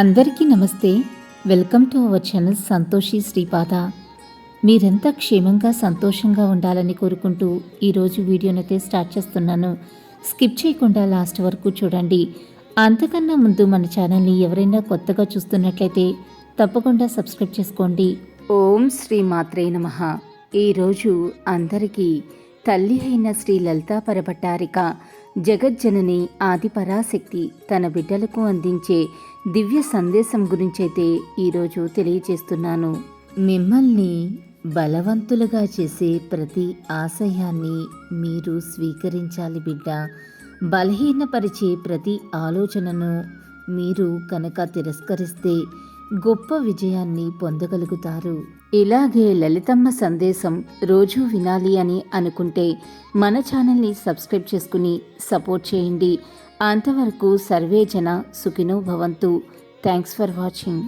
అందరికీ నమస్తే. Welcome to our channel Santoshi Sripada. మీరంతా క్షేమంగా సంతోషంగా ఉండాలని కోరుకుంటూ ఈరోజు వీడియోనైతే స్టార్ట్ చేస్తున్నాను. స్కిప్ చేయకుండా లాస్ట్ వరకు చూడండి. అంతకన్నా ముందు మన ఛానల్ని ఎవరైనా కొత్తగా చూస్తున్నట్లయితే తప్పకుండా సబ్స్క్రైబ్ చేసుకోండి. ఓం శ్రీ మాత్రే నమః. ఈరోజు అందరికీ తల్లి అయిన శ్రీ లలితా పరభట్టారిక జగజ్జనని ఆదిపరాశక్తి తన బిడ్డలకు అందించే దివ్య సందేశం గురించైతే ఈరోజు తెలియజేస్తున్నాను. మిమ్మల్ని బలవంతులుగా చేసే ప్రతి ఆశయాన్ని మీరు స్వీకరించాలి బిడ్డ. బలహీనపరిచే ప్రతి ఆలోచనను మీరు కనుక తిరస్కరిస్తే గొప్ప విజయాన్ని పొందగలుగుతారు. ఇలాగే లలితమ్మ సందేశం రోజూ వినాలి అని అనుకుంటే మన ఛానల్ని సబ్స్క్రైబ్ చేసుకుని సపోర్ట్ చేయండి. అంతవరకు సర్వే జన సుఖినో భవంతు. Thanks for watching.